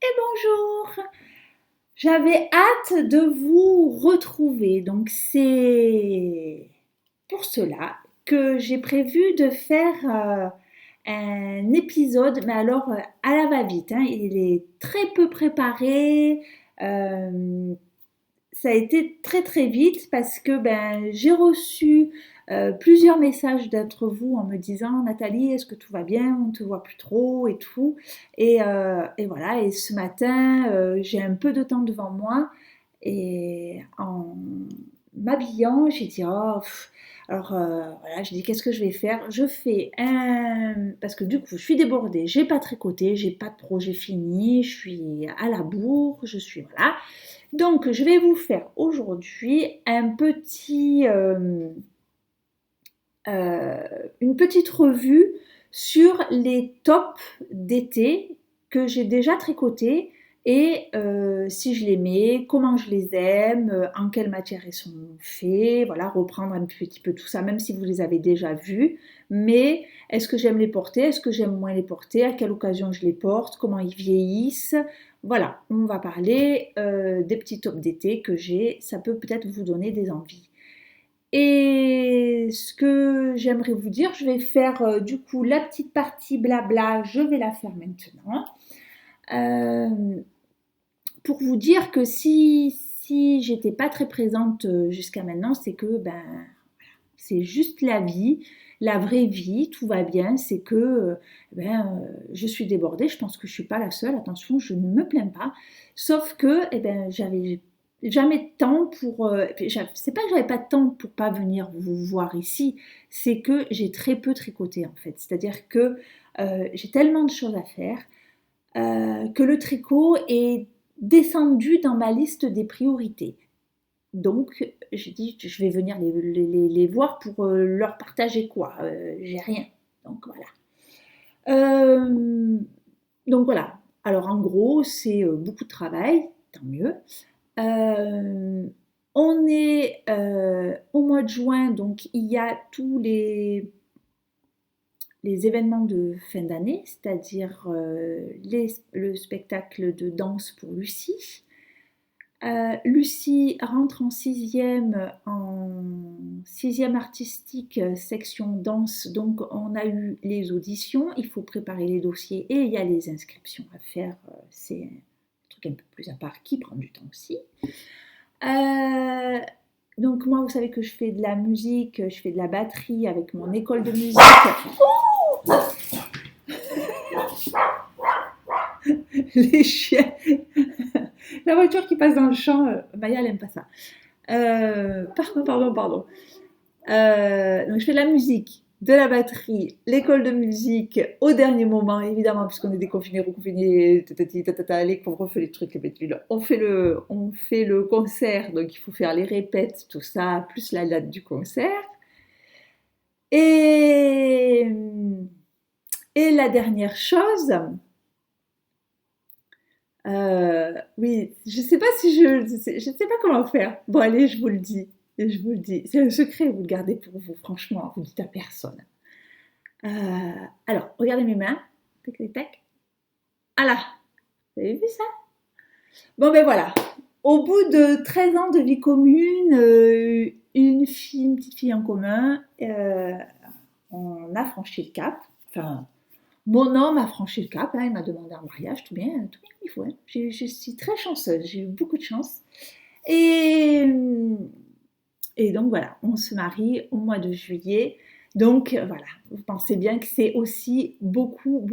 Bonjour, j'avais hâte de vous retrouver, donc c'est pour cela que j'ai prévu de faire un épisode, mais alors à la va-vite, hein. Il est très peu préparé, euh, ça a été très très vite parce que j'ai reçu plusieurs messages d'entre vous en me disant Nathalie, est-ce que tout va bien? On ne te voit plus trop et tout. Et voilà, et ce matin, j'ai un peu de temps devant moi et en m'habillant, j'ai dit oh, alors voilà, j'ai dit qu'est-ce que je vais faire? Je fais un parce que du coup, je suis débordée, j'ai pas tricoté, j'ai pas de projet fini, je suis à la bourre, je suis voilà. Donc, je vais vous faire aujourd'hui euh, une petite revue sur les tops d'été que j'ai déjà tricotés et si je les mets, comment je les aime, en quelle matière ils sont faits, voilà, reprendre un petit peu tout ça, même si vous les avez déjà vus. Mais est-ce que j'aime les porter, est-ce que j'aime moins les porter, à quelle occasion je les porte, comment ils vieillissent. Voilà, on va parler des petits tops d'été que j'ai, ça peut peut-être vous donner des envies. Et ce que j'aimerais vous dire, je vais faire du coup la petite partie blabla, je vais la faire maintenant. Euh, pour vous dire que si j'étais pas très présente jusqu'à maintenant, c'est que c'est juste la vie, la vraie vie, tout va bien, c'est que je suis débordée, je pense que je suis pas la seule, attention, je ne me plains pas, sauf que j'avais jamais de temps pour, c'est pas que j'avais pas de temps pour pas venir vous voir ici, c'est que j'ai très peu tricoté en fait, c'est-à-dire que j'ai tellement de choses à faire que le tricot est descendu dans ma liste des priorités. Donc, j'ai dit, je vais venir les voir pour leur partager quoi. J'ai rien. Donc, voilà. Euh, donc, voilà. Alors, en gros, c'est beaucoup de travail, tant mieux. Euh, on est au mois de juin, donc il y a tous les événements de fin d'année, c'est-à-dire le spectacle de danse pour Lucie. Lucie rentre en sixième artistique section danse, donc on a eu les auditions, il faut préparer les dossiers et il y a les inscriptions à faire, c'est un truc un peu plus à part qui prend du temps aussi. Euh, donc moi vous savez que je fais de la musique, je fais de la batterie avec mon école de musique. Les chiens, la voiture qui passe dans le champ, Maya elle aime pas ça. Pardon. Donc je fais de la musique, de la batterie, l'école de musique au dernier moment, évidemment, puisqu'on est déconfinés, reconfinés, les couvre-feux, les trucs, les bêtules. On fait le concert, donc il faut faire les répètes, tout ça, plus la date du concert. Et, et la dernière chose, oui, je sais pas si je sais pas comment faire. Bon, allez, je vous le dis. Je vous le dis. C'est un secret, vous le gardez pour vous, franchement, vous ne dites à personne. Euh, alors, regardez mes mains. Tac, tac, tac. Ah là, vous avez vu ça? Bon, ben voilà. Au bout de 13 ans de vie commune, une petite fille en commun, on a franchi le cap. Enfin, mon homme a franchi le cap, hein, il m'a demandé un mariage, tout bien comme il faut. Hein. Je suis très chanceuse, j'ai eu beaucoup de chance. Et, et donc voilà, on se marie au mois de juillet. Donc voilà, vous pensez bien que c'est aussi beaucoup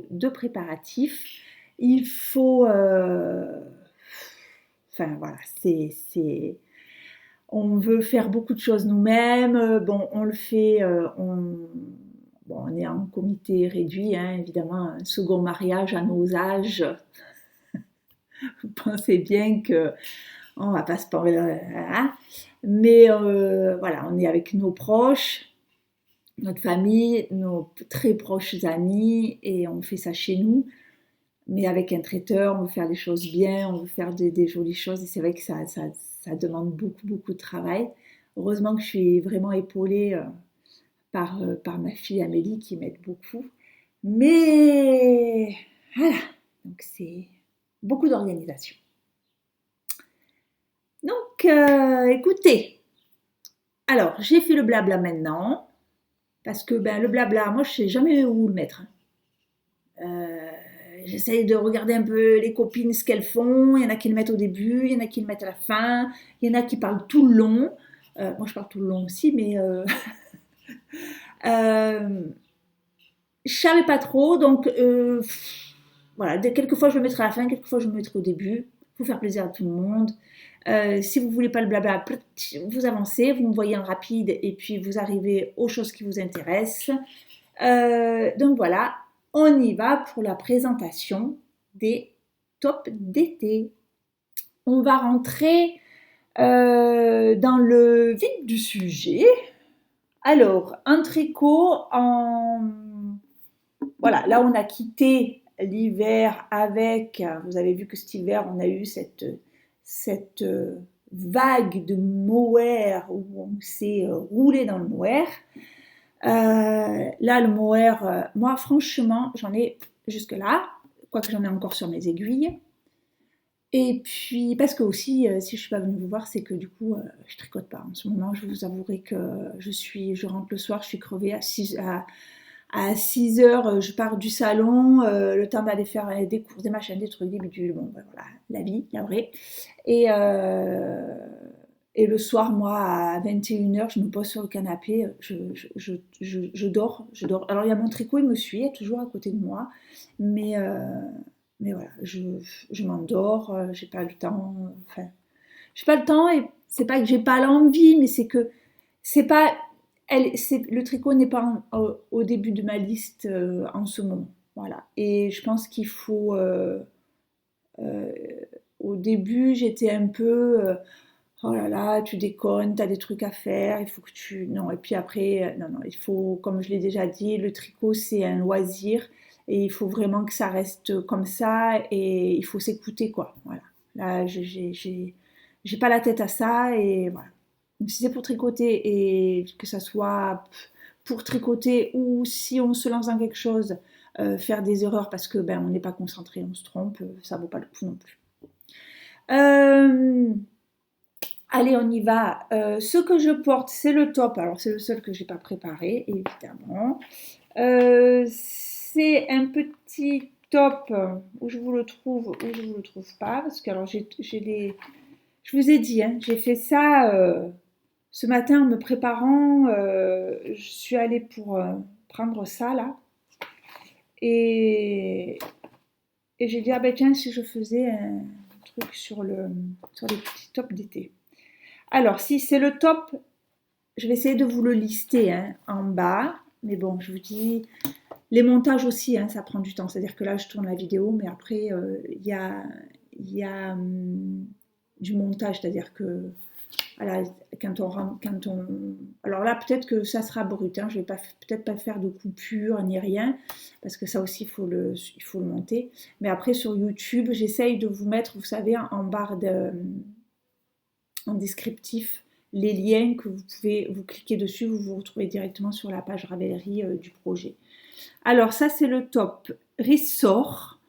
de préparatifs. Il faut... enfin voilà, on veut faire beaucoup de choses nous-mêmes. Bon, on le fait... bon, on est en comité réduit, hein, évidemment, un second mariage à nos âges. Vous pensez bien que on va pas se parler, hein. Mais voilà, on est avec nos proches, notre famille, nos très proches amis, et on fait ça chez nous. Mais avec un traiteur, on veut faire les choses bien, on veut faire des jolies choses, et c'est vrai que ça demande beaucoup de travail. Heureusement que je suis vraiment épaulée par ma fille Amélie qui m'aide beaucoup. Mais voilà, Donc c'est beaucoup d'organisation. Donc écoutez, alors j'ai fait le blabla maintenant, parce que le blabla, moi je sais jamais où le mettre. J'essaye de regarder un peu les copines, ce qu'elles font. Il y en a qui le mettent au début, il y en a qui le mettent à la fin, il y en a qui parlent tout le long. Moi je parle tout le long aussi, mais je savais pas trop, donc voilà, quelquefois je le mettrai à la fin, quelquefois je le mettrai au début, pour faire plaisir à tout le monde. Si vous voulez pas le blabla, vous avancez, vous me voyez en rapide et puis vous arrivez aux choses qui vous intéressent. Donc voilà, on y va pour la présentation des tops d'été. On va rentrer dans le vif du sujet. Alors, un tricot Voilà, là on a quitté l'hiver avec, vous avez vu que cet hiver on a eu cette vague de mohair où on s'est roulé dans le mohair. Là le mohair, moi franchement j'en ai jusque là, quoique j'en ai encore sur mes aiguilles. Et puis parce que aussi si je suis pas venue vous voir c'est que du coup je tricote pas en ce moment. Je vous avouerai que je rentre le soir, je suis crevée à 6 heures, je pars du salon, le temps d'aller faire des courses, des machins, des trucs, des bidules, bon ben voilà, la vie, la vraie. Et le soir, moi, à 21 heures, je me pose sur le canapé, je dors, je dors. Alors il y a mon tricot, il me suit, il est toujours à côté de moi, mais, voilà, je m'endors, j'ai pas le temps, enfin, j'ai pas le temps et c'est pas que j'ai pas l'envie, mais c'est que c'est pas le tricot n'est pas au début de ma liste en ce moment. Voilà. Et je pense qu'il faut. Euh, Au début, j'étais un peu. Oh là là, tu déconnes, t'as des trucs à faire, il faut que tu. Non, et puis après, non, non, il faut, comme je l'ai déjà dit, le tricot c'est un loisir et il faut vraiment que ça reste comme ça et il faut s'écouter quoi. Voilà. Là, j'ai pas la tête à ça et voilà. Donc, si c'est pour tricoter et que ça soit pour tricoter ou si on se lance dans quelque chose, faire des erreurs parce que on n'est pas concentré, on se trompe, ça vaut pas le coup non plus. Allez, on y va. Ce que je porte, c'est le top. Alors, c'est le seul que j'ai pas préparé, évidemment. C'est un petit top où je vous le trouve, où je vous le trouve pas, parce que alors j'ai les. Je vous ai dit, hein, j'ai fait ça ce matin en me préparant. Je suis allée pour prendre ça là, et j'ai dit ah ben tiens si je faisais un truc sur les petits tops d'été. Alors, si c'est le top, je vais essayer de vous le lister en bas. Mais bon, je vous dis, les montages aussi, ça prend du temps. C'est-à-dire que là, je tourne la vidéo, mais après, il y a du montage. C'est-à-dire que, voilà, alors là, peut-être que ça sera brut. Je vais peut-être pas faire de coupure ni rien, parce que ça aussi, il faut le monter. Mais après, sur YouTube, j'essaye de vous mettre, vous savez, en barre en descriptif, les liens que vous pouvez, vous cliquez dessus, vous vous retrouvez directement sur la page Ravelry du projet. Alors ça c'est le top Ressort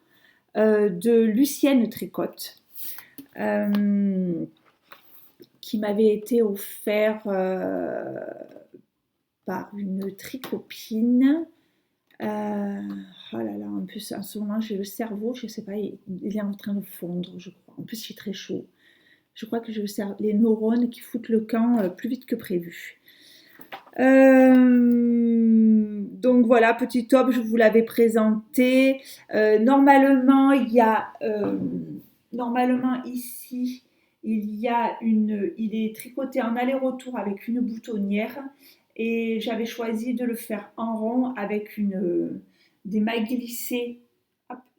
de Lucienne Tricotte qui m'avait été offert par une tricopine. Oh là là, en plus en ce moment j'ai le cerveau, je sais pas, il est en train de fondre je crois. En plus il fait très chaud. Je crois que je vais faire les neurones qui foutent le camp plus vite que prévu. Donc voilà, petit top, je vous l'avais présenté. Normalement, normalement ici, il est tricoté en aller-retour avec une boutonnière et j'avais choisi de le faire en rond avec des mailles glissées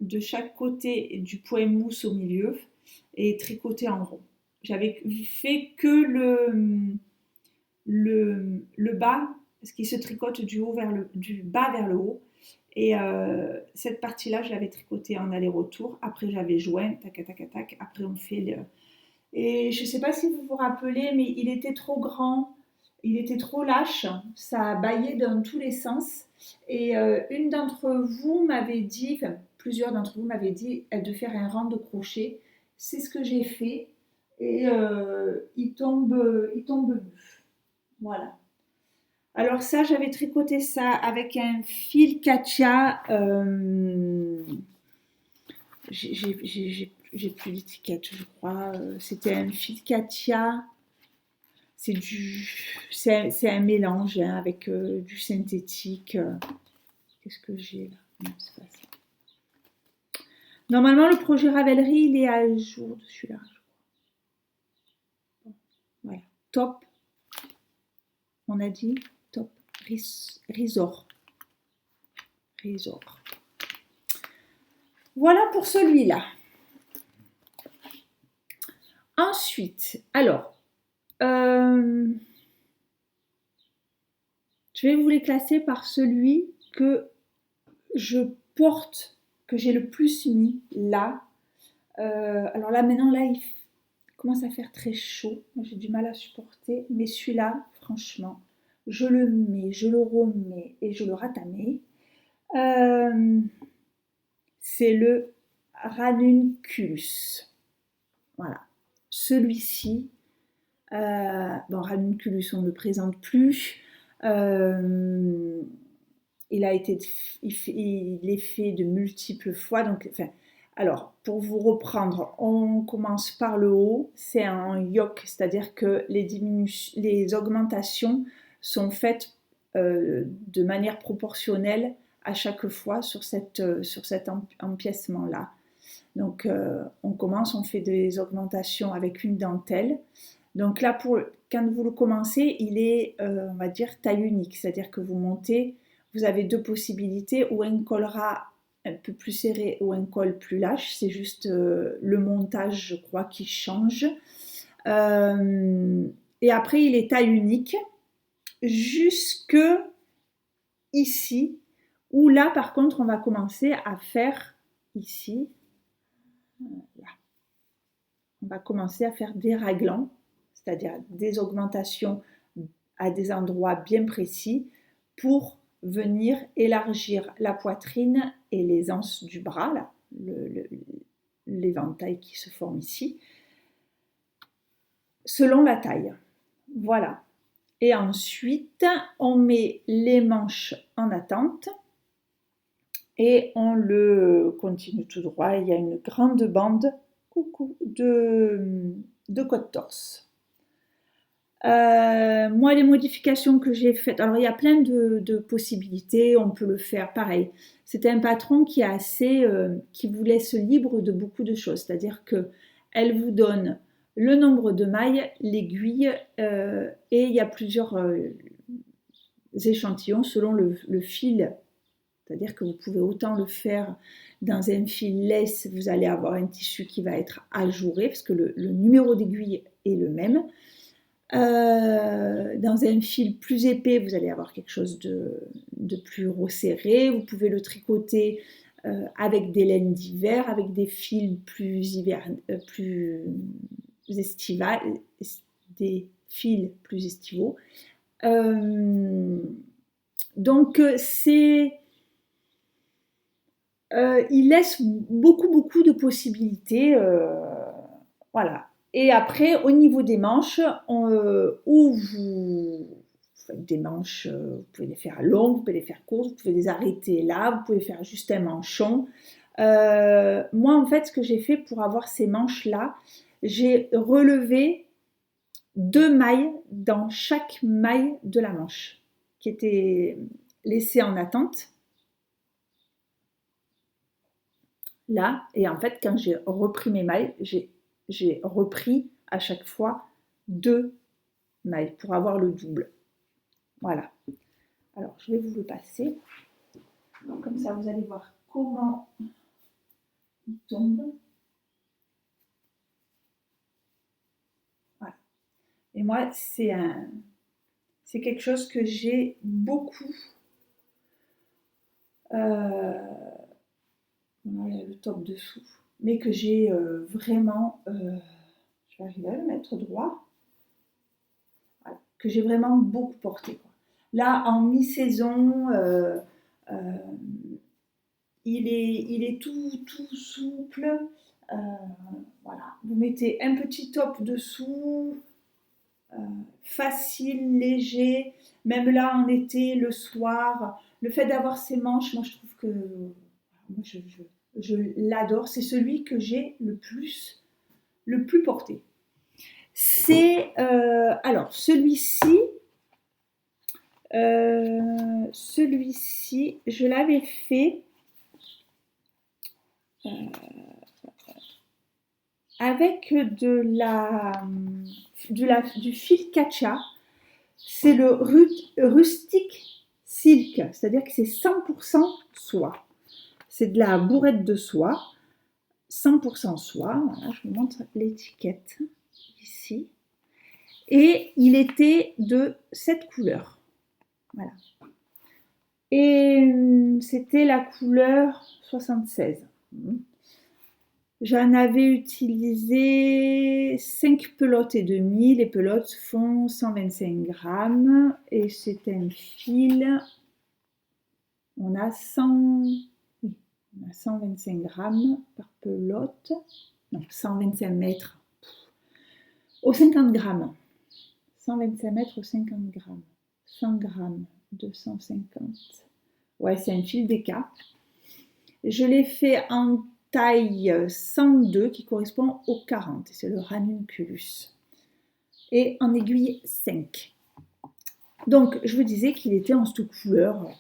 de chaque côté du point mousse au milieu et tricoté en rond. J'avais fait que le bas, parce qu'il se tricote du bas vers le haut. Et cette partie-là, je l'avais tricotée en aller-retour. Après, j'avais joint, tac, tac, tac. Après, on fait le. Et je ne sais pas si vous vous rappelez, mais il était trop grand, il était trop lâche, ça baillait dans tous les sens. Et une d'entre vous m'avait dit, enfin, plusieurs d'entre vous m'avaient dit de faire un rang de crochet. C'est ce que j'ai fait et il tombe mieux. Voilà. Alors ça, j'avais tricoté ça avec un fil Katia. J'ai plus l'étiquette, je crois. C'était un fil Katia. C'est un mélange hein, avec du synthétique. Qu'est-ce que j'ai là? Non, c'est pas ça. Normalement, le projet Ravelry, il est à jour de celui-là. Voilà. Top. On a dit top. Risor. Voilà pour celui-là. Ensuite, alors, je vais vous les classer par celui que je porte, que j'ai le plus mis là. Alors là, maintenant, là, il commence à faire très chaud. Moi, j'ai du mal à supporter. Mais celui-là, franchement, je le mets, je le remets et je le ratamais. C'est le Ranunculus. Voilà. Celui-ci, bon, Ranunculus, on ne le présente plus. Il est fait de multiples fois. Donc, enfin, alors, pour vous reprendre, on commence par le haut. C'est un yoke, c'est-à-dire que les augmentations sont faites de manière proportionnelle à chaque fois sur cet empiècement-là. Donc, on commence, on fait des augmentations avec une dentelle. Donc là, quand vous le commencez, il est, on va dire, taille unique. C'est-à-dire que vous montez, vous avez deux possibilités, ou un collera un peu plus serré ou un col plus lâche. C'est juste le montage, je crois, qui change. Et après, il est taille unique jusque ici, où là, par contre, on va commencer à faire ici. Là. On va commencer à faire des raglans, c'est-à-dire des augmentations à des endroits bien précis pour venir élargir la poitrine et les anses du bras, là, l'éventail qui se forme ici, selon la taille. Voilà. Et ensuite, on met les manches en attente et on le continue tout droit. Il y a une grande bande de côte-torse. Moi, les modifications que j'ai faites, alors il y a plein de possibilités, on peut le faire pareil. C'était un patron qui vous laisse libre de beaucoup de choses, c'est-à-dire que elle vous donne le nombre de mailles, l'aiguille, et il y a plusieurs échantillons selon le fil. C'est-à-dire que vous pouvez autant le faire dans un fil laisse, vous allez avoir un tissu qui va être ajouré, parce que le numéro d'aiguille est le même. Dans un fil plus épais, vous allez avoir quelque chose de plus resserré. Vous pouvez le tricoter avec des laines d'hiver, avec des fils plus estivales, des fils plus estivaux. Donc il laisse beaucoup de possibilités. Voilà. Et après, au niveau des manches, où vous faites des manches, vous pouvez les faire longues, vous pouvez les faire courtes, vous pouvez les arrêter là, vous pouvez faire juste un manchon. Moi, en fait, ce que j'ai fait pour avoir ces manches-là, j'ai relevé 2 mailles dans chaque maille de la manche, qui étaient laissées en attente. Là, et en fait, quand j'ai repris mes mailles, j'ai repris à chaque fois 2 mailles pour avoir le double. Voilà. Alors, je vais vous le passer. Alors, comme ça, vous allez voir comment il tombe. Voilà. Et moi, c'est quelque chose que j'ai beaucoup. Voilà, le top dessous. Mais que j'ai vraiment. Je vais arriver à le mettre droit. Voilà, que j'ai vraiment beaucoup porté, quoi. Là, en mi-saison, il est tout souple. Euh, voilà. Vous mettez un petit top dessous, facile, léger. Même là en été, le soir, le fait d'avoir ces manches, moi je trouve que moi, je l'adore. C'est celui que j'ai le plus porté. C'est alors celui-ci, je l'avais fait avec du fil Katia. C'est le rustic silk, c'est-à-dire que c'est 100% soie. C'est de la bourrette de soie, 100% soie. Voilà, je vous montre l'étiquette ici. Et il était de cette couleur. Voilà. Et c'était la couleur 76. J'en avais utilisé 5 pelotes et demi. Les pelotes font 125 grammes. Et c'est un fil. On a 125 grammes par pelote. Non, 125 mètres au 50 grammes. 125 mètres au 50 grammes. 100 grammes, 250. Ouais, c'est un fil d'écart. Je l'ai fait en taille 102 qui correspond au 40. C'est le ranunculus. Et en aiguille 5. Donc, je vous disais qu'il était en cette couleur.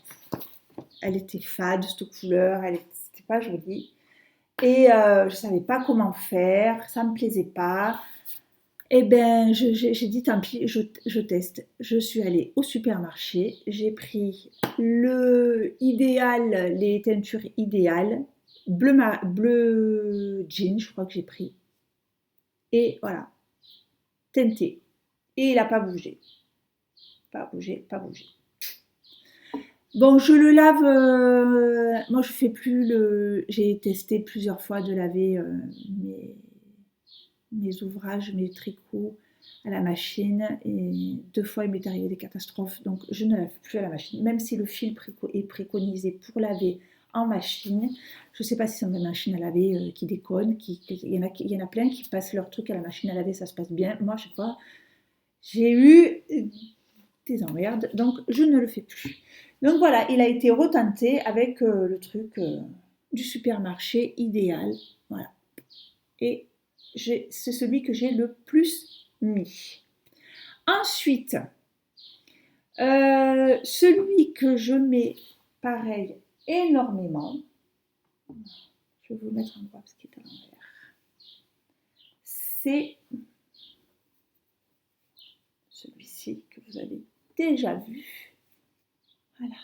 Elle était fade, cette couleur. C'était pas joli. Et je ne savais pas comment faire. Ça ne me plaisait pas. Eh bien, j'ai dit tant pis, je teste. Je suis allée au supermarché, j'ai pris les teintures idéales, bleu jean, je crois que j'ai pris. Et voilà, teinté. Et il n'a pas bougé. Pas bougé. Bon, je le lave. Moi, je fais plus le. J'ai testé plusieurs fois de laver mes ouvrages, mes tricots à la machine, et 2 fois il m'est arrivé des catastrophes, donc je ne lave plus à la machine, même si le fil est préconisé pour laver en machine. Je ne sais pas si c'est une machine à laver qui déconne, il y en a plein qui passent leur truc à la machine à laver, ça se passe bien. Moi, je sais pas, j'ai eu des emmerdes, donc je ne le fais plus. Donc voilà, il a été retenté avec le truc du supermarché idéal, voilà. Et c'est celui que j'ai le plus mis. Ensuite, celui que je mets pareil énormément, je vais vous mettre en droit parce qu'il est à l'envers, c'est celui-ci que vous avez déjà vu. Voilà.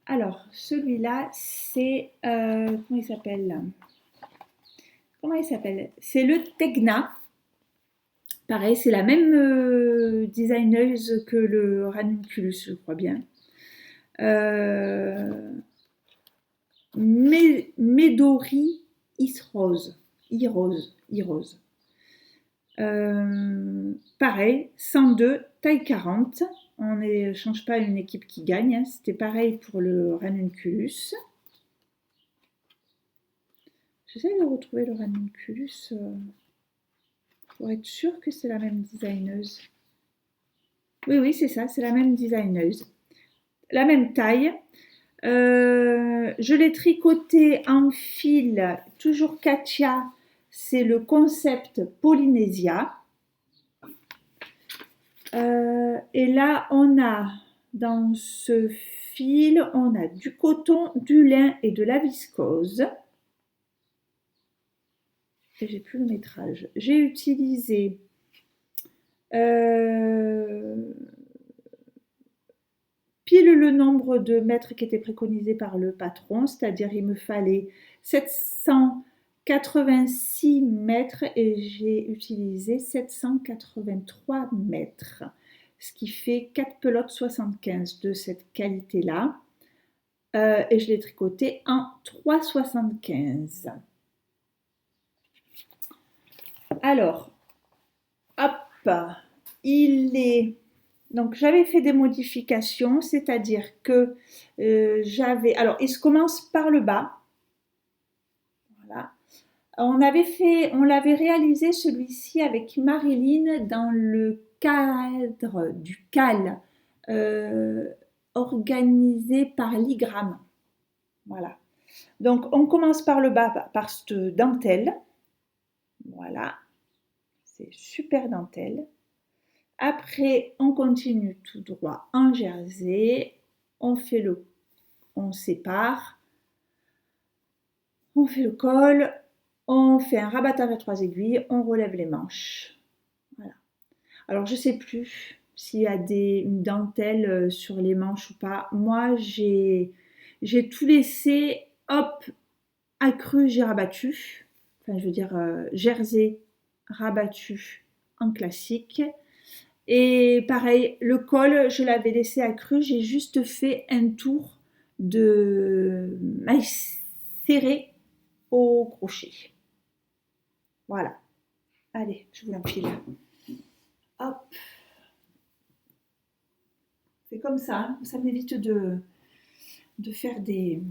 Alors, celui-là, c'est comment il s'appelle? C'est le Tegna. Pareil, c'est la même designeuse que le ranunculus, je crois bien. Midori Rose. Pareil, 102, taille 40. On ne change pas une équipe qui gagne. Hein. C'était pareil pour le ranunculus. J'essaie de retrouver le ranunculus pour être sûre que c'est la même designeuse. Oui, c'est ça, c'est la même designeuse. La même taille. Je l'ai tricoté en fil, toujours Katia, c'est le concept Polynésia. Et là, on a dans ce fil, on a du coton, du lin et de la viscose. Et j'ai plus le métrage. J'ai utilisé pile le nombre de mètres qui était préconisé par le patron, c'est-à-dire il me fallait 786 mètres et j'ai utilisé 783 mètres, ce qui fait 4 pelotes 75 de cette qualité-là. Et je l'ai tricoté en 3,75. Alors, hop, il est Donc j'avais fait des modifications, c'est-à-dire que alors il se commence par le bas, voilà. On l'avait réalisé celui-ci avec Marilyn dans le cadre du CAL euh, organisé par l'IGRAM, voilà. Donc on commence par le bas par cette dentelle, voilà, c'est super dentelle. Après, on continue tout droit en jersey, on sépare, on fait le col, on fait un rabattage à 3 aiguilles, on relève les manches. Voilà. Alors, je ne sais plus s'il y a une dentelle sur les manches ou pas. Moi, j'ai tout laissé, hop, accru, j'ai rabattu. Enfin, je veux dire, jersey rabattu en classique. Et pareil, le col, je l'avais laissé accru, j'ai juste fait un tour de maille serrée au crochet. Voilà. Allez, je vous l'enfile. Hop. C'est comme ça, hein. Ça m'évite de faire des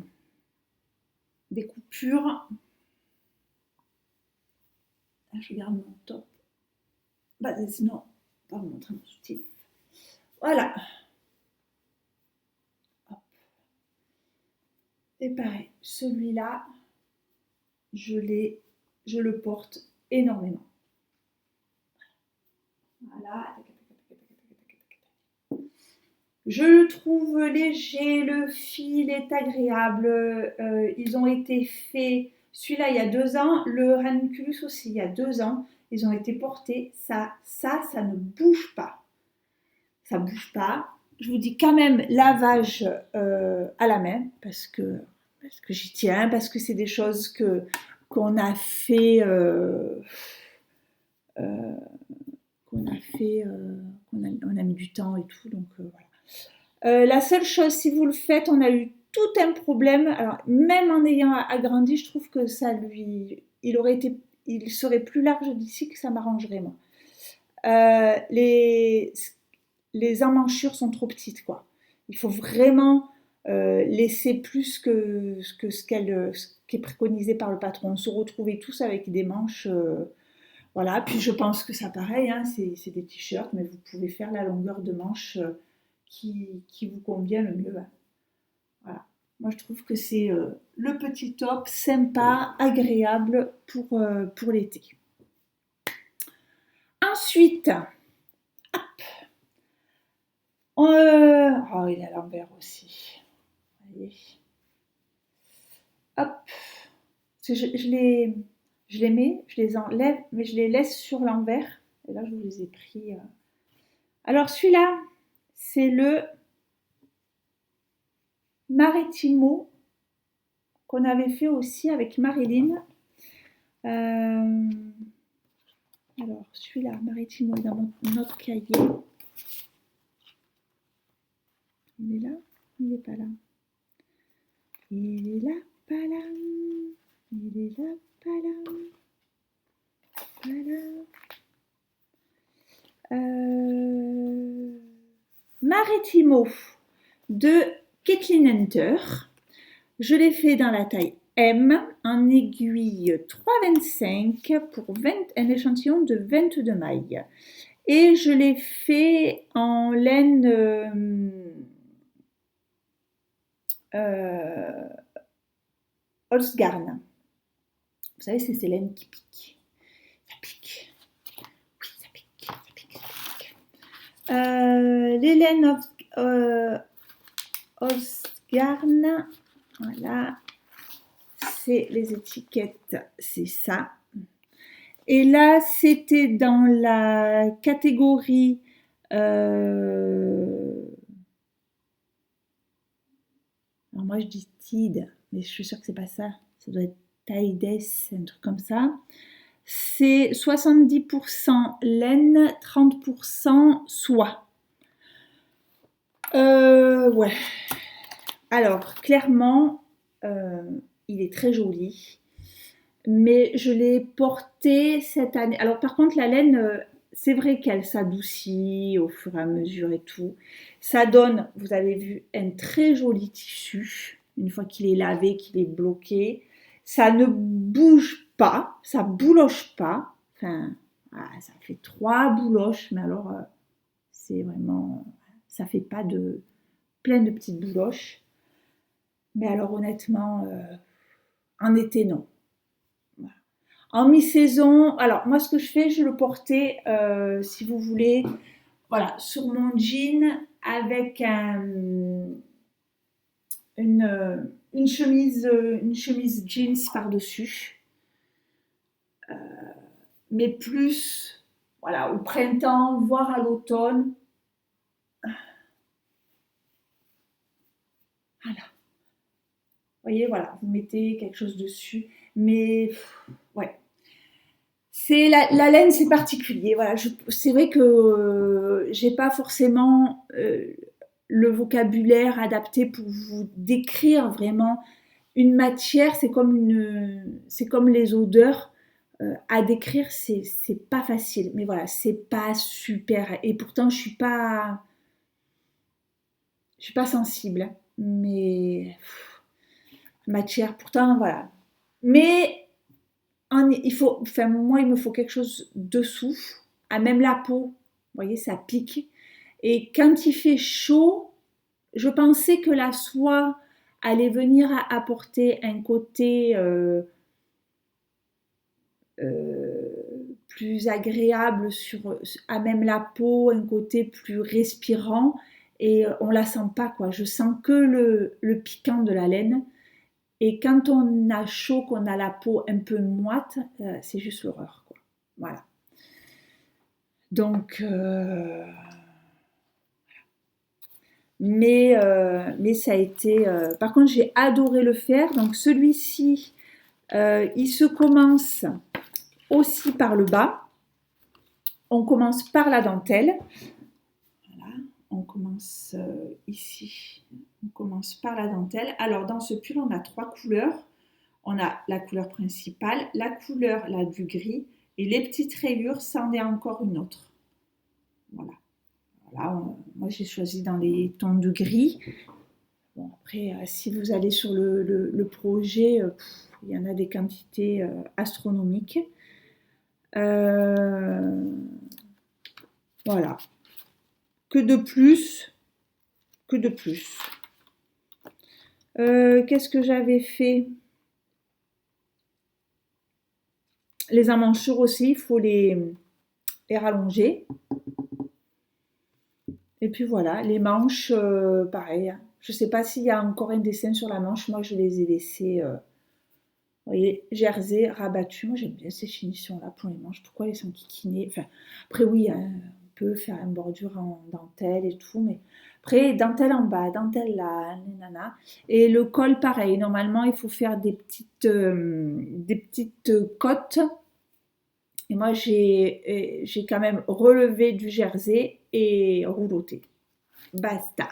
coupures. Là, je garde mon top. Bah, sinon, pas vous montrer mon soutif. Voilà. Hop. Et pareil, celui-là, je le porte énormément. Voilà. Je le trouve léger, le fil est agréable. Ils ont été faits, celui-là il y a 2 ans, le ranunculus aussi il y a 2 ans. Ils ont été portés, ça ne bouge pas. Ça bouge pas. Je vous dis quand même lavage à la main parce que j'y tiens, parce que c'est des choses qu'on a fait. Qu'on a fait, on a mis du temps et tout, donc voilà. La seule chose, si vous le faites, on a eu tout un problème. Alors, même en ayant agrandi, je trouve que il serait plus large d'ici que ça m'arrangerait, moi. Euh, les, les emmanchures sont trop petites, quoi. Il faut vraiment laisser plus que ce qui est préconisé par le patron. On se retrouvait tous avec des manches. Voilà, puis je pense que ça pareil, hein, c'est des t-shirts, mais vous pouvez faire la longueur de manche qui vous convient le mieux. Hein. Voilà. Moi, je trouve que c'est le petit top sympa, agréable pour l'été. Ensuite, oh, il est à l'envers aussi. Allez. Hop. Je les mets, je les enlève, mais je les laisse sur l'envers. Et là, je vous les ai pris. Alors, celui-là, c'est le Maritimo qu'on avait fait aussi avec Marilyn. Alors, celui-là, Maritimo, dans notre cahier. Il est là? Il n'est pas là. Il est là, pas là. Il est là, pas là. Pas là. Maritimo de Kathleen Hunter. Je l'ai fait dans la taille M en aiguille 3,25 pour un échantillon de 22 mailles. Et je l'ai fait en laine Holzgarn. Vous savez, c'est ces laines qui piquent. Ça pique. Oui, ça pique. Ça pique, ça pique. Les laines Holzgarn. Voilà. C'est les étiquettes, c'est ça. Et là, c'était dans la catégorie alors moi je dis TID, mais je suis sûre que c'est pas ça. Ça doit être Tides, un truc comme ça. C'est 70% laine, 30% soie. Ouais. Alors, clairement, il est très joli. Mais je l'ai porté cette année. Alors, par contre, la laine, c'est vrai qu'elle s'adoucit au fur et à mesure et tout. Ça donne, vous avez vu, un très joli tissu. Une fois qu'il est lavé, qu'il est bloqué, ça ne bouge pas, ça bouloche pas. Enfin, ça fait 3 bouloches, mais alors c'est vraiment, ça fait pas de plein de petites bouloches. Mais alors honnêtement, en été non. En mi-saison, alors moi ce que je fais, je le portais, si vous voulez, voilà, sur mon jean avec une chemise jeans par-dessus, mais plus, voilà, au printemps, voire à l'automne. Voilà. Vous voyez, voilà, vous mettez quelque chose dessus, mais ouais. C'est la laine, c'est particulier. Voilà, c'est vrai que j'ai pas forcément le vocabulaire adapté pour vous décrire vraiment une matière. C'est comme les odeurs. À décrire, c'est pas facile. Mais voilà, c'est pas super. Et pourtant, je suis pas sensible. Mais matière, pourtant, voilà. Mais enfin, moi, il me faut quelque chose dessous, à même la peau. Vous voyez, ça pique. Et quand il fait chaud, je pensais que la soie allait venir apporter un côté plus agréable à même la peau, un côté plus respirant. Et on la sent pas, quoi. Je sens que le piquant de la laine. Et quand on a chaud, qu'on a la peau un peu moite, c'est juste l'horreur, quoi. Voilà. Donc, mais ça a été. Par contre, j'ai adoré le faire. Donc, celui-ci, il se commence aussi par le bas. On commence par la dentelle. Voilà. On commence ici. On commence par la dentelle. Alors, dans ce pull, on a 3 couleurs. On a la couleur principale, la couleur là, du gris, et les petites rayures, ça en est encore une autre. Voilà. Moi, j'ai choisi dans les tons de gris. Bon, après, si vous allez sur le projet, il y en a des quantités astronomiques. Voilà. Que de plus. Que de plus. Qu'est-ce que j'avais fait? Les emmanchures aussi, il faut les rallonger. Et puis voilà, les manches, pareil. Je ne sais pas s'il y a encore un dessin sur la manche. Moi, je les ai laissés, vous voyez, jersey, rabattu. Moi, j'aime bien ces finitions-là pour les manches. Pourquoi les s'enquiquiner? Enfin, après, oui, hein, on peut faire une bordure en dentelle et tout, mais après, dentelle en bas, dentelle là, nanana. Et le col, pareil. Normalement, il faut faire des petites côtes. Et moi, j'ai quand même relevé du jersey et rouloté. Basta.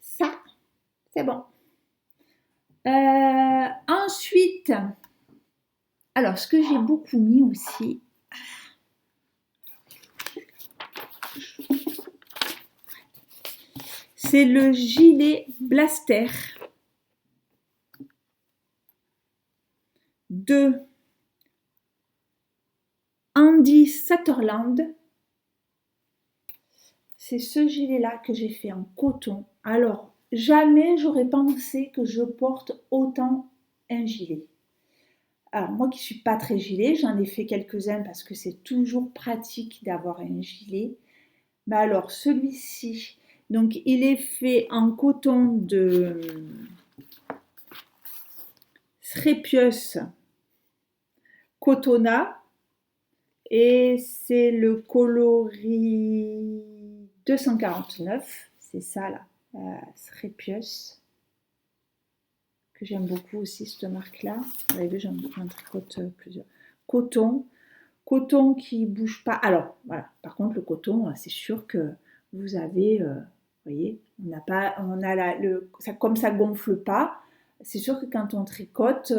Ça, c'est bon. Ensuite, alors ce que j'ai beaucoup mis aussi, c'est le gilet Blaster de Andy Sutherland. C'est ce gilet-là que j'ai fait en coton. Alors, jamais j'aurais pensé que je porte autant un gilet. Alors, moi qui ne suis pas très gilet, j'en ai fait quelques-uns parce que c'est toujours pratique d'avoir un gilet. Mais alors, celui-ci, donc il est fait en coton de Srépius Cotona et c'est le coloris 249, c'est ça là, Srépius, que j'aime beaucoup aussi cette marque-là. Vous avez vu, j'en tricote plusieurs. Coton qui bouge pas. Alors voilà, par contre le coton, c'est sûr que vous avez, vous voyez, on a ça, comme ça gonfle pas. C'est sûr que quand on tricote,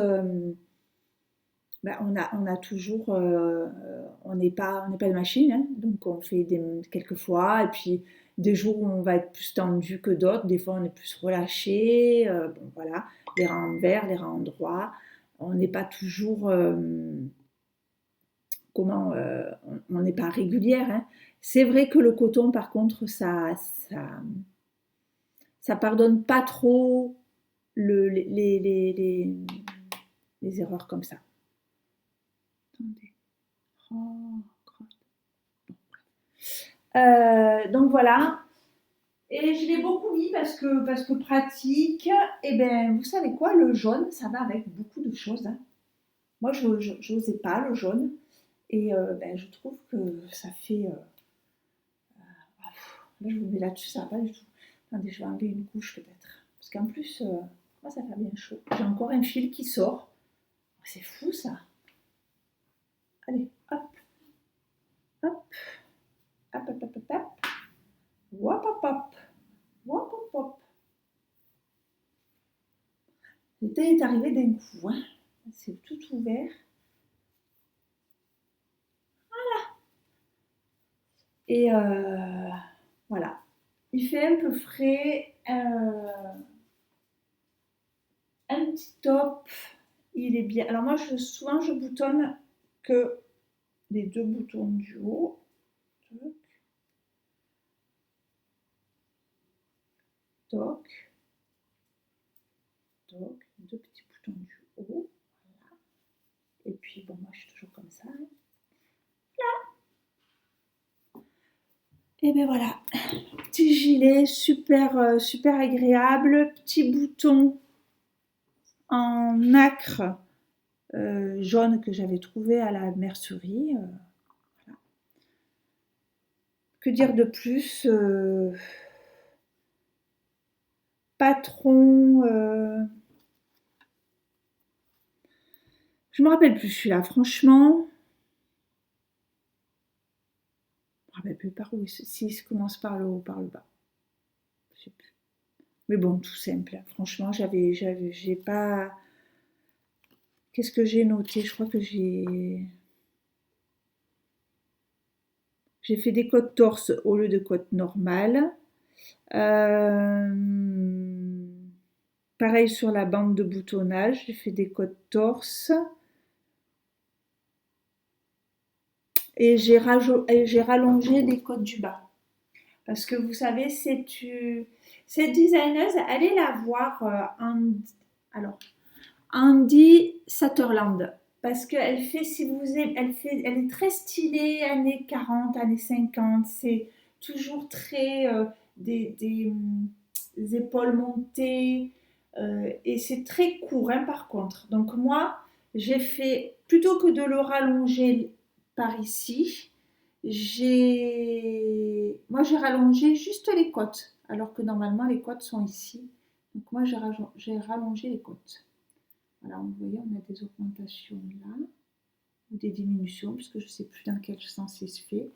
Ben, on a toujours, on n'est pas de machine, hein, donc on fait quelques fois, et puis des jours où on va être plus tendu que d'autres, des fois on est plus relâché, bon voilà, les rangs verts, les rangs droits, on n'est pas toujours, on n'est pas régulière, hein. C'est vrai que le coton, par contre, ça pardonne pas trop les erreurs comme ça. Attendez. Oh, donc voilà. Et je l'ai beaucoup mis parce que pratique. Et ben, vous savez quoi, le jaune, ça va avec beaucoup de choses, hein. Moi, je n'osais pas le jaune. Et ben, je trouve que ça fait. Là, je vous mets là-dessus, ça va pas du tout. Attendez, je vais enlever une couche peut-être. Parce qu'en plus, moi, ça fait bien chaud. J'ai encore un fil qui sort. C'est fou ça. Allez, hop, hop, hop, hop, hop, hop, hop. Wop, hop, hop. Wop, hop, hop. L'été est arrivé d'un coup, hein. C'est tout ouvert. Et voilà. Il fait un peu frais. Un petit top. Il est bien. Alors moi, souvent, je boutonne que les deux boutons du haut. Toc. Toc. Deux petits boutons du haut. Voilà. Et puis, bon, moi, je suis toujours comme ça. Là. Et bien voilà. Petit gilet, super, super agréable. Petit bouton en nacre jaune que j'avais trouvé à la mercerie. Voilà. Que dire de plus, patron. Je me rappelle plus celui-là, franchement. Je me rappelle plus par où. S'il commence par le haut ou par le bas. Je sais plus. Mais bon, tout simple. Franchement, j'ai pas. Qu'est-ce que j'ai noté? Je crois que j'ai fait des côtes torses au lieu de côtes normales. Pareil sur la bande de boutonnage, j'ai fait des côtes torses. Et j'ai rallongé les côtes du bas. Parce que vous savez, cette designeuse, allez la voir alors, Andy Sutherland. Parce qu'elle fait, si vous elle est très stylée, années 40, années 50. C'est toujours très des épaules montées. Et c'est très court, hein, par contre. Donc moi, j'ai fait, plutôt que de le rallonger par ici, moi j'ai rallongé juste les côtes, alors que normalement les côtes sont ici. Donc moi j'ai rallongé les côtes. Voilà, vous voyez, on a des augmentations là, ou des diminutions, puisque je ne sais plus dans quel sens il se fait.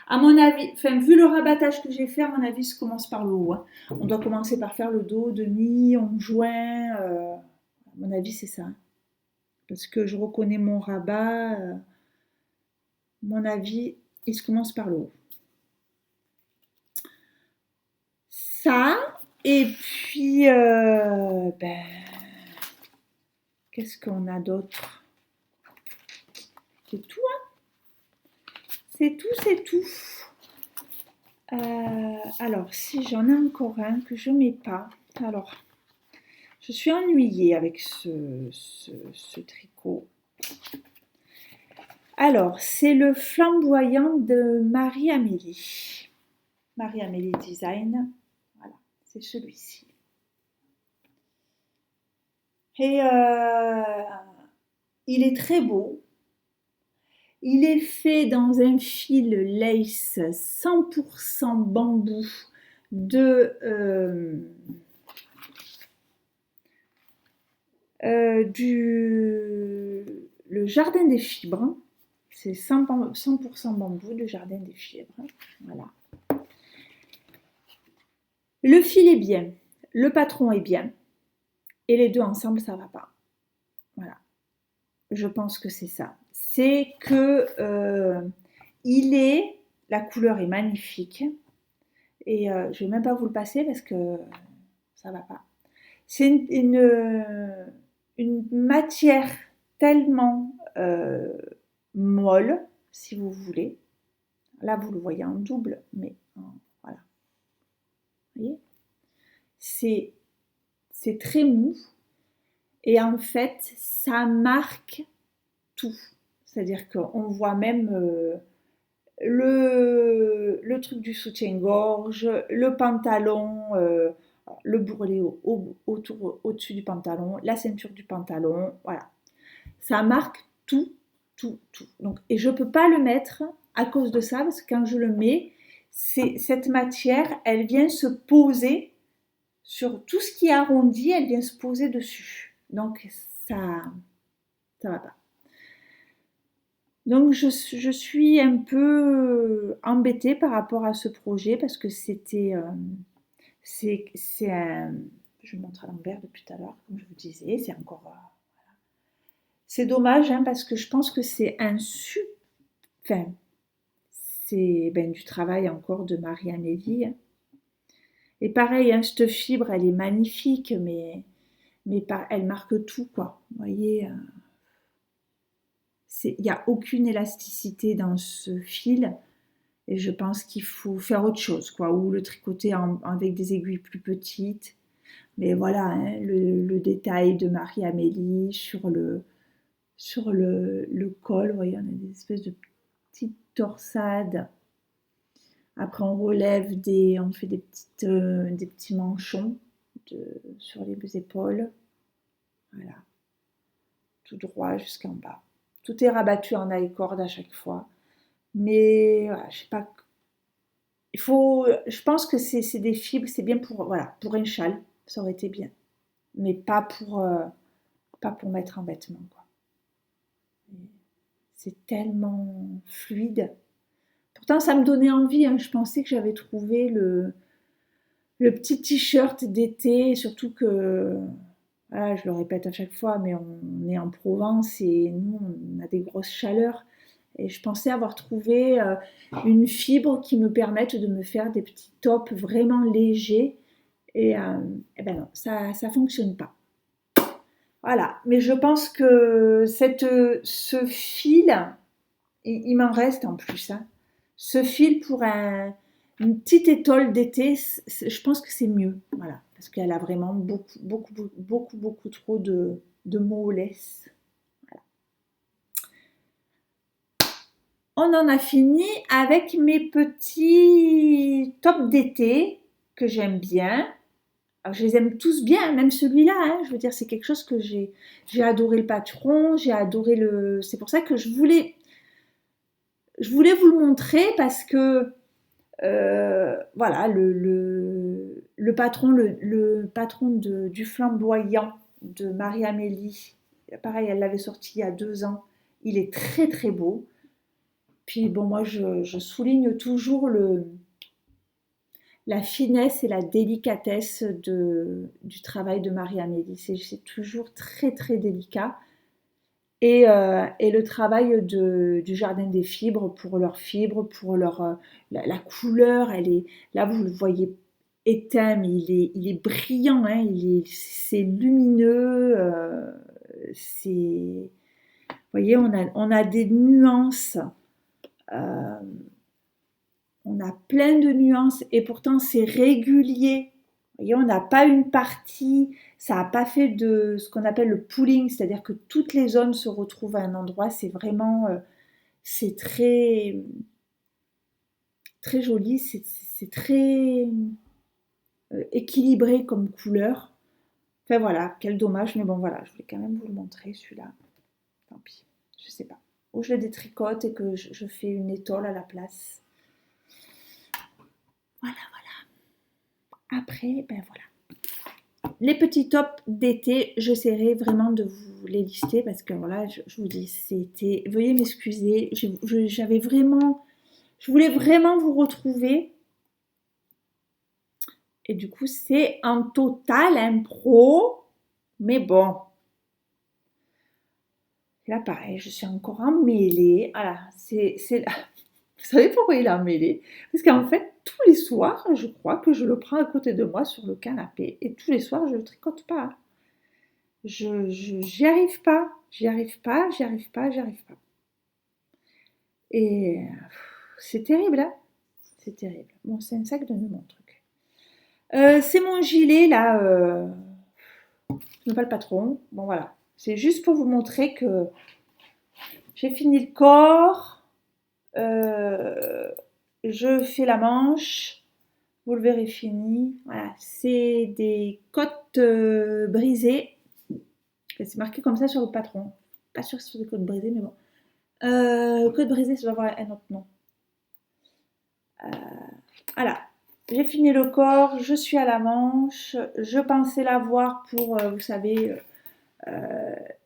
À mon avis, enfin, vu le rabattage que j'ai fait, à mon avis, ça commence par le haut, hein. On doit commencer par faire le dos, demi, on joint. À mon avis, c'est ça. Parce que je reconnais mon rabat. Mon avis, il se commence par le haut. Ça, et puis, qu'est-ce qu'on a d'autre? C'est tout, hein? C'est tout, c'est tout. Alors, si j'en ai encore un que je ne mets pas. Alors, je suis ennuyée avec ce tricot. Alors, c'est le flamboyant de Marie-Amélie. Marie-Amélie Design. Voilà, c'est celui-ci. Et il est très beau. Il est fait dans un fil lace 100% bambou de le jardin des fibres. C'est 100% bambou, le jardin des fibres. Voilà. Le fil est bien, le patron est bien, et les deux ensemble, ça va pas. Voilà. je pense que c'est ça. C'est que la couleur est magnifique. Et je vais même pas vous le passer parce que ça va pas. C'est une matière tellement molle, si vous voulez. Là, vous le voyez en double, mais voilà. Vous voyez, c'est très mou. Et en fait, ça marque tout. C'est-à-dire qu'on voit même le truc du soutien-gorge, le pantalon, le bourrelet au-dessus du pantalon, la ceinture du pantalon, voilà. Ça marque tout, tout, tout. Donc, et je ne peux pas le mettre à cause de ça, parce que quand je le mets, cette matière, elle vient se poser sur tout ce qui est arrondi, elle vient se poser dessus. Donc, ça va pas. Donc je suis un peu embêtée par rapport à ce projet parce que c'est un, je vous montre à l'envers depuis tout à l'heure, comme je vous disais, c'est encore, c'est dommage hein, parce que je pense que c'est enfin, c'est du travail encore de Marie-Amélie. Et pareil, hein, cette fibre, elle est magnifique, mais elle marque tout, quoi. Vous voyez, il n'y a aucune élasticité dans ce fil. Et je pense qu'il faut faire autre chose, quoi, ou le tricoter avec des aiguilles plus petites. Mais voilà, hein, le détail de Marie-Amélie sur le col, vous voyez, on a des espèces de petites torsades. Après, on fait des petits manchons sur les épaules. Voilà, tout droit jusqu'en bas. Tout est rabattu en high cord à chaque fois. Mais voilà, je sais pas. Je pense que c'est des fibres, c'est bien pour un châle, ça aurait été bien. Mais pas pour mettre en vêtement, quoi. C'est tellement fluide. Pourtant, ça me donnait envie, hein. Je pensais que j'avais trouvé le petit t-shirt d'été, surtout que, voilà, je le répète à chaque fois, mais on est en Provence et nous, on a des grosses chaleurs. Et je pensais avoir trouvé une fibre qui me permette de me faire des petits tops vraiment légers. Et ben non, ça fonctionne pas. Voilà, mais je pense que ce fil, il m'en reste en plus, hein. Ce fil pour une petite étole d'été, je pense que c'est mieux. Voilà, parce qu'elle a vraiment beaucoup, beaucoup, beaucoup, beaucoup trop de mollesse. On en a fini avec mes petits tops d'été que j'aime bien. Alors, je les aime tous bien, même celui-là. Hein. Je veux dire, c'est quelque chose que j'ai adoré le patron, j'ai adoré le. C'est pour ça que je voulais vous le montrer parce que voilà, le patron, le patron du flamboyant de Marie-Amélie. Pareil, elle l'avait sorti il y a 2 ans. Il est très très beau. Puis bon, moi je souligne toujours la finesse et la délicatesse du travail de Marie-Amélie. C'est toujours très très délicat. Et le travail du jardin des fibres, pour leurs fibres, pour la couleur, là vous le voyez éteint, mais il est brillant, hein, c'est lumineux, vous voyez, on a des nuances. euh, on a plein de nuances et pourtant c'est régulier. Vous voyez, on n'a pas une partie, ça n'a pas fait de ce qu'on appelle le pooling, c'est-à-dire que toutes les zones se retrouvent à un endroit. C'est vraiment, c'est très, très joli, c'est très équilibré comme couleur. Enfin voilà, quel dommage, mais bon voilà, je voulais quand même vous le montrer celui-là. Tant pis, je sais pas. Ou je le détricote et que je fais une étole à la place. Voilà, voilà. Après, ben voilà. Les petits tops d'été, j'essaierai vraiment de vous les lister parce que voilà, je vous dis, c'était. Veuillez m'excuser, j'avais vraiment. Je voulais vraiment vous retrouver. Et du coup, c'est en total impro. Mais bon. Là, pareil, je suis encore emmêlée. Voilà, Vous savez pourquoi il est emmêlé? Parce qu'en fait, tous les soirs, je crois que je le prends à côté de moi sur le canapé. Et tous les soirs, je ne le tricote pas. J'y arrive pas. J'y arrive pas, j'y arrive pas, j'y arrive pas. Et c'est terrible, hein? C'est terrible. Bon, c'est un sac de nœuds, mon truc. C'est mon gilet, là. Je ne pas le patron. Bon, voilà. C'est juste pour vous montrer que j'ai fini le corps. Je fais la manche. Vous le verrez fini. Voilà. C'est des côtes brisées. C'est marqué comme ça sur le patron. Pas sûr que ce soit des côtes brisées, mais bon. Côtes brisées, ça doit avoir un autre nom. Voilà. J'ai fini le corps, je suis à la manche. Je pensais l'avoir pour, vous savez,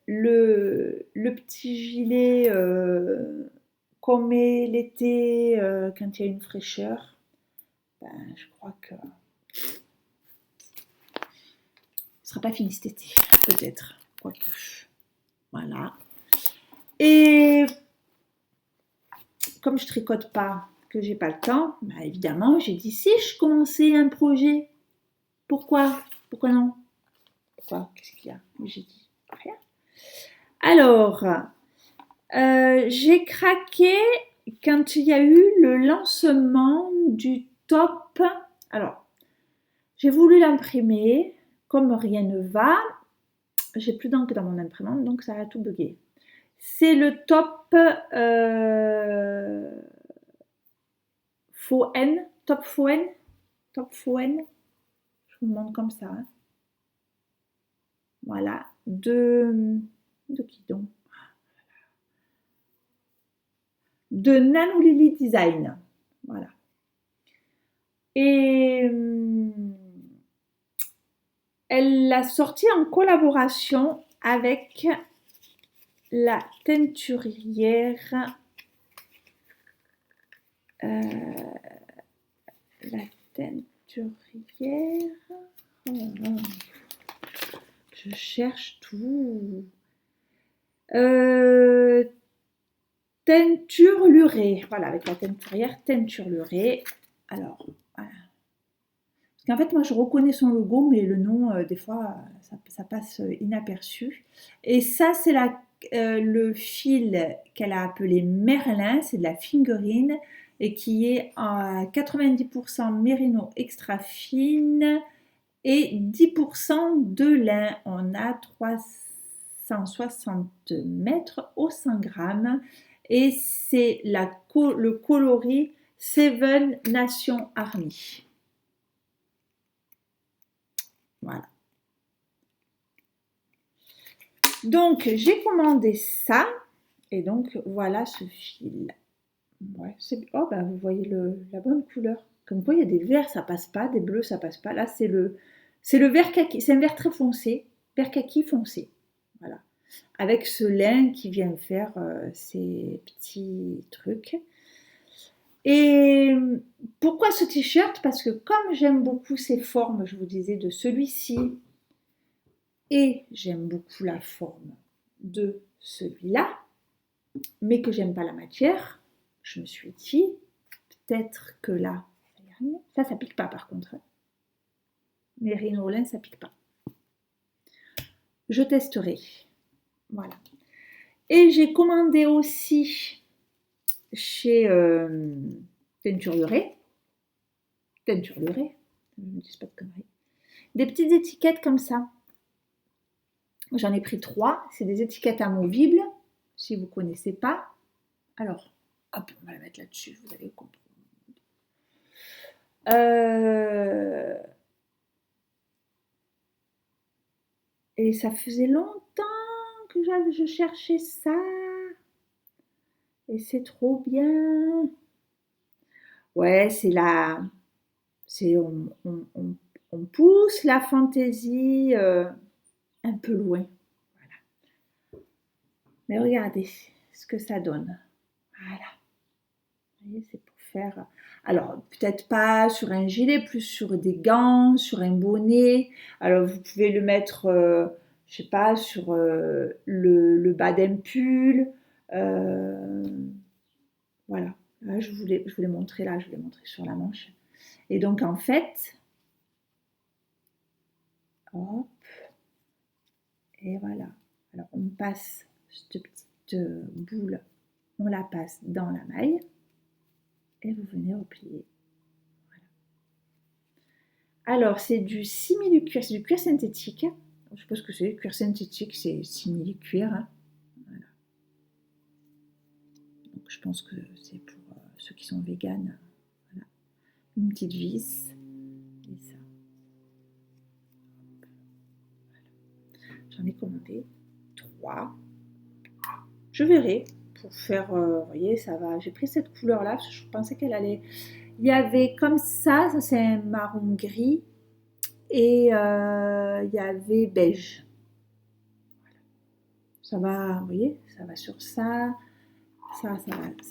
le petit gilet qu'on met l'été quand il y a une fraîcheur. Ben, je crois que ce sera pas fini cet été, peut-être. Quoique. Voilà. Et comme je tricote pas, que j'ai pas le temps, ben évidemment, j'ai dit si je commençais un projet, pourquoi non? Pourquoi? Qu'est-ce qu'il y a? J'ai dit rien. Alors, j'ai craqué quand il y a eu le lancement du top. Alors, j'ai voulu l'imprimer, comme rien ne va, j'ai plus d'encre dans mon imprimante, donc ça a tout bugué. C'est le top faux N, top faux N, je vous demande comme ça. Hein. Voilà, de qui donc? De Nanolili Design. Voilà. Et elle l'a sorti en collaboration avec la teinturière. La teinturière. Oh, je cherche tout. Teinture Lurée. Voilà, avec la teinturière Teinture Lurée. Alors, voilà. Parce qu'en fait, moi, je reconnais son logo, mais le nom, des fois, ça passe inaperçu. Et ça, c'est le fil qu'elle a appelé Merlin. C'est de la fingerine et qui est à 90% mérino extra fine et 10% de lin. On a 360 mètres au 100 grammes. Et c'est le coloris Seven Nation Army. Voilà. Donc, j'ai commandé ça. Et donc, voilà ce fil. Ouais, oh, bah, vous voyez la bonne couleur. Comme quoi, il y a des verts, ça passe pas. Des bleus, ça passe pas. Là, c'est le vert kaki. C'est un vert très foncé. Vert kaki foncé. Voilà. Avec ce lin qui vient faire ces petits trucs. Et pourquoi ce t-shirt? Parce que comme j'aime beaucoup ces formes, je vous disais, de celui-ci, et j'aime beaucoup la forme de celui-là, mais que j'aime pas la matière, je me suis dit, peut-être que là, ça pique pas par contre. Les rhinolins, ça pique pas. Je testerai. Voilà. Et j'ai commandé aussi chez Teinture Lurée, je ne me dis pas de conneries, des petites étiquettes comme ça. J'en ai pris 3, c'est des étiquettes amovibles, si vous ne connaissez pas. Alors, hop, on va la mettre là-dessus, vous allez comprendre. Et ça faisait longtemps que je cherchais ça. Et c'est trop bien. Ouais, on pousse la fantaisie un peu loin. Voilà. Mais regardez ce que ça donne. Voilà. Vous voyez, c'est pour faire. Alors, peut-être pas sur un gilet, plus sur des gants, sur un bonnet. Alors, vous pouvez le mettre, je sais pas, sur le bas d'un pull. euh, voilà. Là, je voulais montrer là, je voulais montrer sur la manche. Et donc en fait, hop, et voilà. Alors on passe cette petite boule, on la passe dans la maille et vous venez replier. Alors, c'est du simili-cuir, c'est du cuir synthétique. Je sais pas ce que c'est, cuir synthétique, c'est simili-cuir. Hein. Voilà. Donc, je pense que c'est pour ceux qui sont véganes. Voilà. Une petite vis. Et ça. Voilà. J'en ai commandé 3. Je verrai pour faire, vous voyez, ça va. J'ai pris cette couleur-là parce que je pensais qu'elle allait. Il y avait comme ça c'est un marron gris. Et il y avait beige. Ça va, vous voyez, ça va sur ça, ça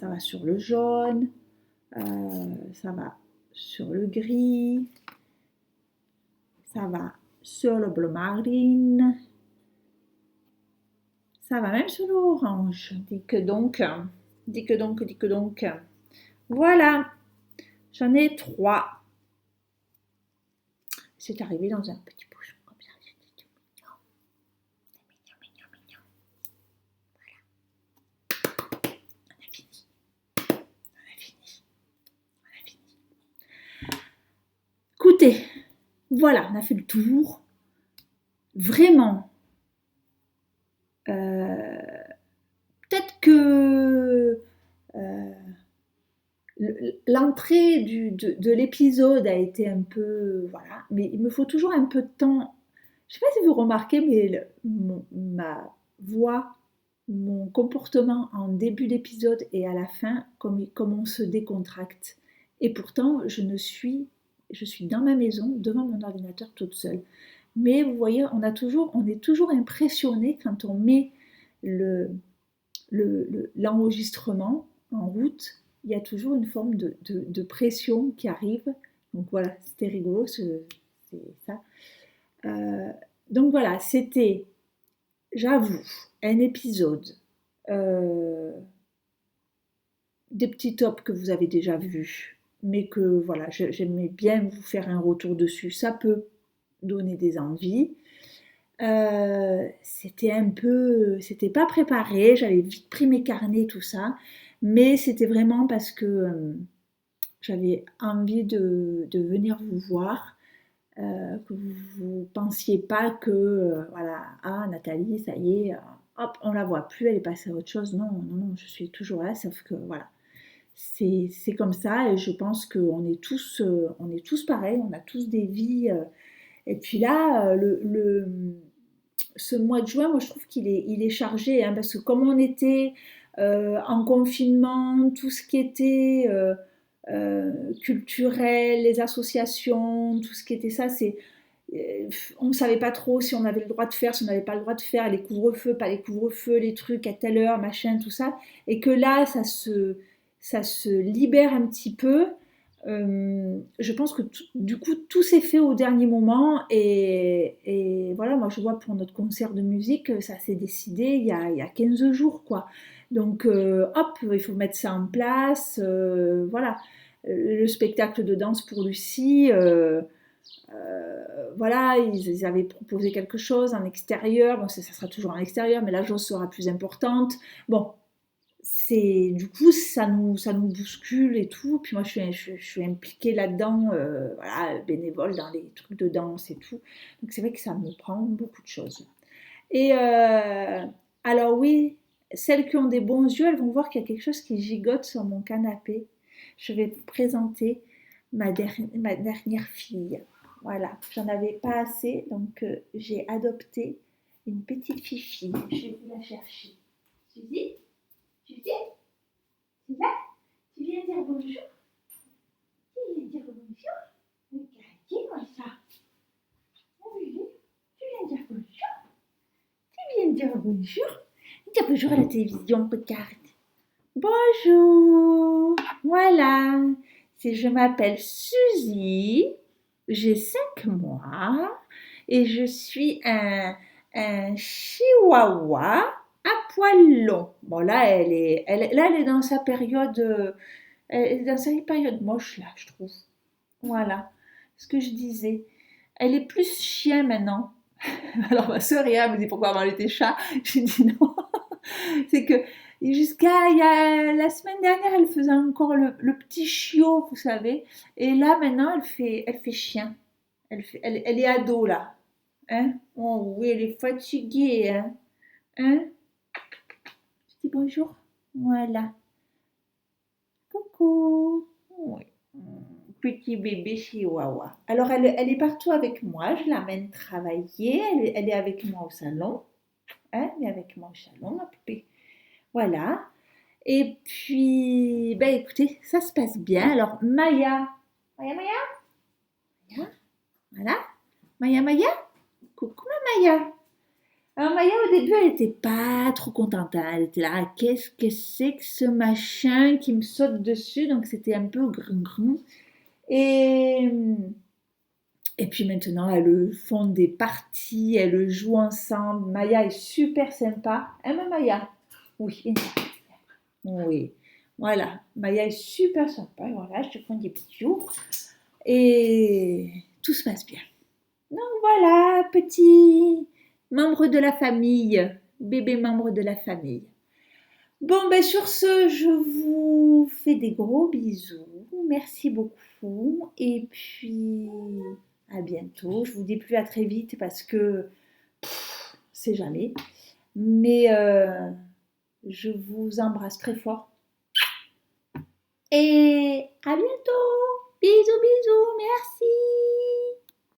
va sur le jaune, ça va sur le gris, ça va sur le bleu marine, ça va même sur l'orange. Dis que donc. Voilà, j'en ai 3. C'est arrivé dans un petit bouchon comme ça. C'est mignon. C'est mignon, mignon, mignon. Voilà. On a fini. On a fini. On a fini. Écoutez, voilà, on a fait le tour. Vraiment. Peut-être que l'entrée de l'épisode a été un peu... Voilà, mais il me faut toujours un peu de temps. Je ne sais pas si vous remarquez, mais ma voix, mon comportement en début d'épisode et à la fin, comme on se décontracte. Et pourtant, je suis dans ma maison, devant mon ordinateur toute seule. Mais vous voyez, on est toujours impressionné quand on met l'enregistrement en route. Il y a toujours une forme de pression qui arrive. Donc voilà, c'était rigolo, c'est ça. Donc voilà, c'était, j'avoue, un épisode des petits tops que vous avez déjà vus, mais que voilà, j'aimais bien vous faire un retour dessus. Ça peut donner des envies. C'était pas préparé, j'avais vite pris mes carnets, tout ça, mais c'était vraiment parce que j'avais envie de venir vous voir, que vous ne pensiez pas que, voilà, ah, Nathalie, ça y est, hop, on la voit plus, elle est passée à autre chose. Non, non, non, je suis toujours là, sauf que, voilà, c'est comme ça, et je pense qu'on est tous pareils, on a tous des vies, et puis là, ce mois de juin, moi je trouve il est chargé, hein, parce que comme on était en confinement, tout ce qui était culturel, les associations, tout ce qui était ça, on ne savait pas trop si on avait le droit de faire, si on n'avait pas le droit de faire, les couvre-feux, pas les couvre-feux, les trucs à telle heure, machin, tout ça, et que là, ça se libère un petit peu. Je pense que du coup tout s'est fait au dernier moment et voilà, moi je vois pour notre concert de musique, ça s'est décidé il y a 15 jours quoi. Donc hop, il faut mettre ça en place, voilà. Le spectacle de danse pour Lucie, voilà, ils avaient proposé quelque chose en extérieur, bon ça sera toujours en extérieur, mais la jauge sera plus importante. Bon, du coup ça nous bouscule et tout, puis moi je suis impliquée là-dedans, voilà, bénévole dans les trucs de danse et tout, donc c'est vrai que ça me prend beaucoup de choses. Et alors oui, celles qui ont des bons yeux, elles vont voir qu'il y a quelque chose qui gigote sur mon canapé. Je vais vous présenter ma dernière fille. Voilà, j'en avais pas assez, donc j'ai adopté une petite fifi. Je vais vous la chercher. Suzy, Suzy, tu là? Tu viens dire bonjour? Tu viens dire bonjour? Regardez-moi ça. Oui, tu viens dire bonjour? Tu viens dire bonjour? Dire bonjour à la télévision, regarde. Bonjour, voilà. Je m'appelle Suzy, j'ai 5 mois et je suis un chihuahua à poil long. Bon, là, elle est dans sa période, elle est dans sa période moche, là, je trouve. Voilà, ce que je disais. Elle est plus chien maintenant. Alors ma sœur hier me dit pourquoi avant elle était chat. J'ai dit non. C'est que jusqu'à la semaine dernière, elle faisait encore le petit chiot, vous savez. Et là maintenant, elle fait chien. Elle est ado là. Hein? Oh oui, elle est fatiguée. Hein? Hein? Je dis bonjour. Voilà. Coucou. Oui. Petit bébé chihuahua. Alors, elle est partout avec moi. Je l'amène travailler. Elle est avec moi au salon. Hein? Elle est avec moi au salon, ma poupée. Voilà. Et puis, ben écoutez, ça se passe bien. Alors, Maya, Maya, voilà. Maya, coucou ma Maya. Alors Maya, au début, elle était pas trop contente, hein. Elle était là, ah, qu'est-ce que c'est que ce machin qui me saute dessus? Donc c'était un peu grin. Et, et puis maintenant, elles font des parties, elles jouent ensemble. Maya est super sympa. Hein, ma Maya? Oui, oui. Voilà, Maya est super sympa. Voilà, je te fais des bisous. Et tout se passe bien. Donc voilà, petit membre de la famille, bébé membre de la famille. Bon, ben sur ce, je vous fais des gros bisous. Merci beaucoup. Et puis, à bientôt. Je vous dis plus à très vite parce que c'est jamais. Mais je vous embrasse très fort. Et à bientôt. Bisous, bisous. Merci.